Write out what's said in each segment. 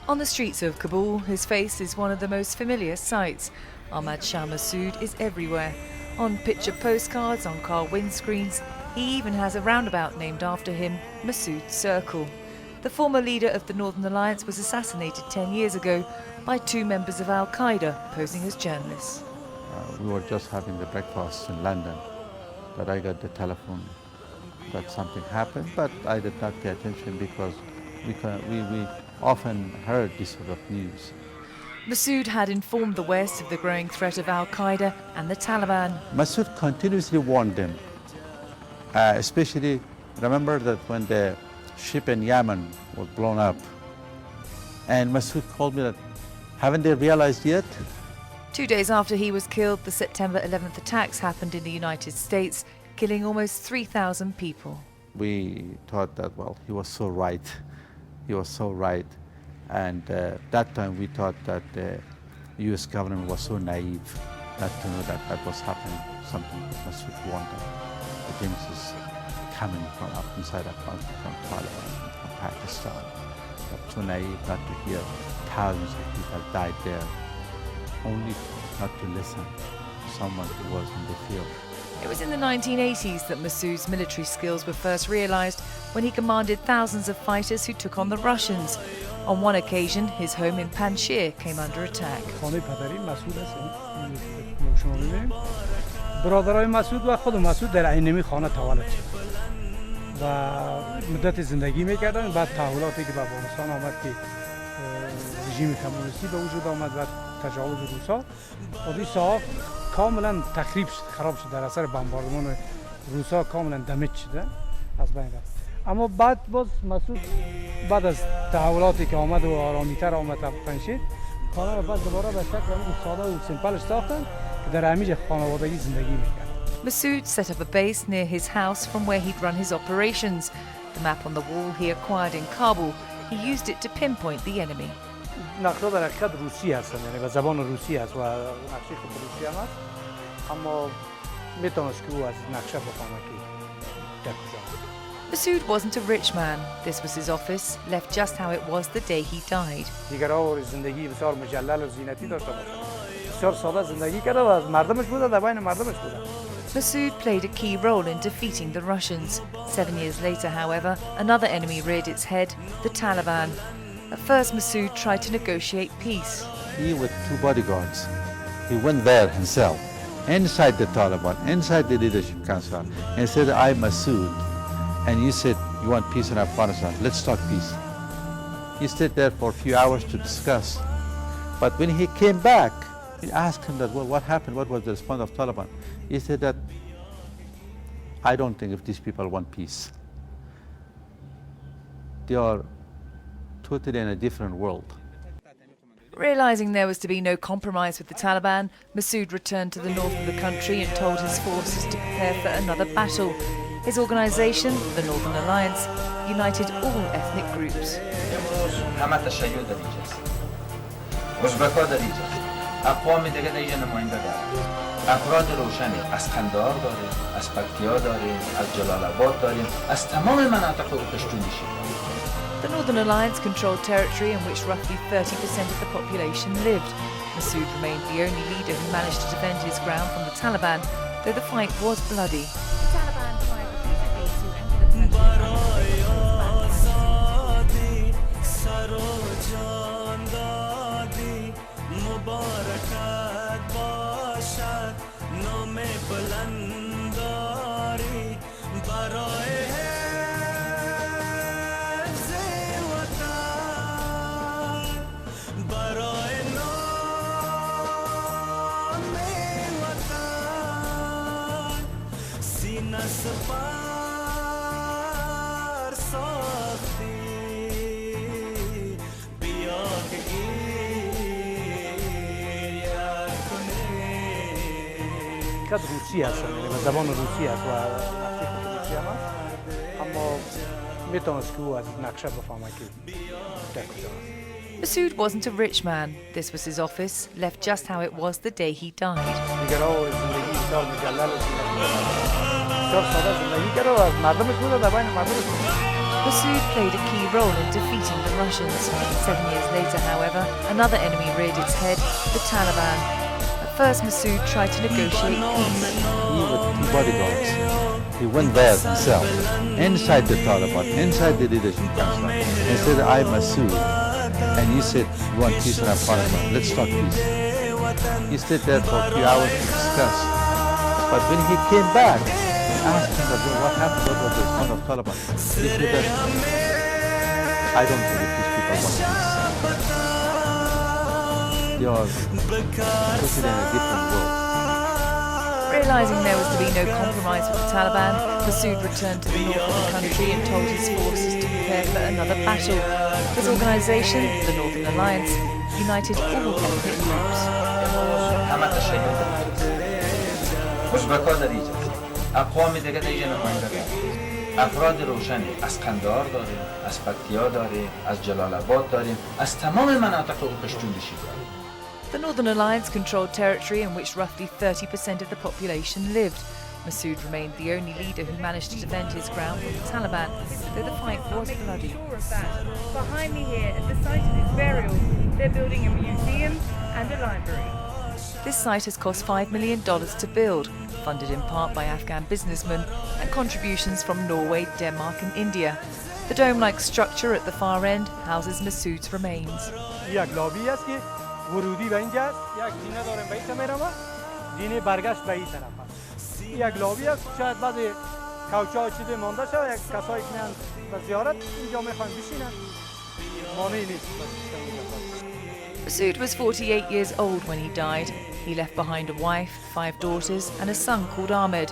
On the streets of Kabul, his face is one of the most familiar sights. Ahmad Shah Massoud is everywhere. On picture postcards, on car windscreens, he even has a roundabout named after him, Massoud Circle. The former leader of the Northern Alliance was assassinated 10 years ago by two members of Al-Qaeda posing as journalists. We were just having the breakfast in London, but I got the telephone that something happened, but I did not pay attention because we often heard this sort of news. Massoud had informed the West of the growing threat of Al-Qaeda and the Taliban. Massoud continuously warned them, especially remember that when the ship in Yemen was blown up, and Massoud called me that, haven't they realized yet? 2 days after he was killed, the September 11th attacks happened in the United States, killing almost 3,000 people. We thought that, well, he was so right. He was so right. And that time we thought that the US government was so naive not to know that that was happening, something Massoud warned them. The things is coming from up inside Afghanistan, from Taliban, from Pakistan. But so naive not to hear thousands of people died there, only not to listen to someone who was in the field. It was in the 1980s that Massoud's military skills were first realised when he commanded thousands of fighters who took on the Russians. On one occasion, his home in Panjshir came under attack. برادرای مسعود و خود مسعود در اینمی خانه تولد شد و مدت زندگی میکردن. بعد تحولاتی که به افغانستان آمد که رژیم کمونیستی به وجود آمد و تجاوز روسا، این ساعت کاملا تخریب شد، خراب شد در اثر بمباردمان روسا، کاملا دمیج شده، از بین رفت. اما بعد باز مسعود بعد از تحولاتی که آمد و آرامیتر آمد تا پنجشیر، خانه را باز دوباره به شکل ساده و سیمپلش ساختن که در همیشه خانوادگی زندگی میکرد. Massoud set up a base near his house from where he'd run his operations. The map on the wall he acquired in Kabul, he used it to pinpoint the enemy. نقشه در حقیقت روسی هستن، یعنی به زبان روسی هست و نقشه خود روسی هم هست، اما میتونست که او از نقشه بفهمه که در کجا. Massoud wasn't a rich man. This was his office, left just how it was the day he died. دیگرها زندگی بسیار مجلل و زینتی داشته باشه. بسیار ساده زندگی کرده و از مردمش بوده، در بین مردمش بوده. Massoud played a key role in defeating the Russians. 7 years later, however, another enemy reared its head, the Taliban. At first, Massoud tried to negotiate peace. He with two bodyguards, he went there himself, inside the Taliban, inside the leadership council, and said, I'm Massoud, and you said you want peace in Afghanistan, let's talk peace. He stayed there for a few hours to discuss. But when he came back, he asked him that, well, what happened? What was the response of Taliban? He said that, I don't think if these people want peace. They are totally in a different world. Realising there was to be no compromise with the Taliban, Massoud returned to the north of the country and told his forces to prepare for another battle. His organisation, the Northern Alliance, united all ethnic groups. اقوام دیگه در اینجا نماینده داریم. افراد روشنی از قندهار داریم، از پکتیا داریم، از جلال آباد داریم، از تمام مناطق و پشتونیشی. The Northern Alliance controlled territory in which roughly 30% of the population lived. Massoud remained the only leader who managed to defend his ground from the Taliban, though the fight was bloody. The Taliban tried repeatedly to enter the country. روسی هستن، یعنی به زبان روسی هست و نقشه خود روسی هم هست، اما میتونست که او از نقشه بفهمه که در کجا هست. Massoud wasn't a rich man. This was his office, left just how it was the day he died. دیگرها زندگی بسیار مجلل و زینتی داشتن. بسیار ساده زندگی کرده و از مردمش بوده، در بین مردمش بوده. Massoud played a key role in defeating the Russians. 7 years later, however, another enemy reared its head, the Taliban. At first, Massoud tried to negotiate peace. He with two bodyguards. He went there himself, inside the Taliban, inside the leadership council, and said, I'm Massoud. And he said, you want peace in Afghanistan, let's talk peace. He stayed there for a few hours to discuss. But when he came back, I asked him, what happened, what was the response of Taliban? He said that, I don't think that these people want peace. They are totally in a different world. Realising there was to be no compromise with the Taliban, Massoud returned to the north of the country and told his forces to prepare for another battle. His organisation, the Northern Alliance, united all ethnic groups. همه تشیع دارن. ازبک‌ها در اینجا، اقوام دیگه در اینجا نماینده دارن. افراد روشنی از قندهار داریم، از پکتیا داریم، از جلال آباد داریم، از تمام مناطق او پشتوندشی داریم. The Northern Alliance controlled territory in which roughly 30% of the population lived. Massoud remained the only leader who managed to defend his ground from the Taliban, though the fight was bloody. Behind me here, at the site of his burial, they're building a museum and a library. This site has cost $5 million to build, funded in part by Afghan businessmen and contributions from Norway, Denmark and India. The dome-like structure at the far end houses Massoud's remains. ورودی به اینجا است، یک زینه داریم به این طرف، زینه برگشت به این طرف است. یک لابی است، شاید بعد کوچه‌ها چیزی مانده شود، یک کسایی که میان به زیارت اینجا میخوان بشینن، مانعی نیست. Massoud was 48 years old when he died. He left behind a wife, 5 daughters and a son called Ahmed.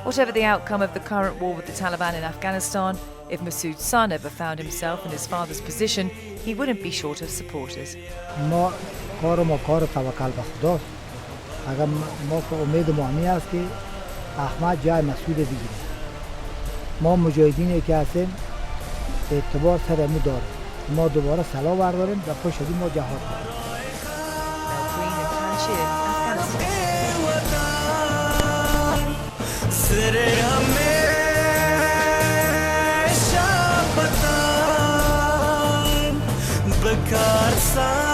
Whatever the outcome of the current war with the Taliban in Afghanistan, if Massoud's son ever found himself in his father's position, he wouldn't be short of supporters. ما کار توکل به خداست. اگر ما که امید ما همی است که احمد جای مسعود بگیره. ما مجاهدینی که هستیم اعتبار سرمون داریم. ما دوباره سلاح برداریم و پشت از این ما جهاد کنیم. Green and Panjshir, Afghanistan.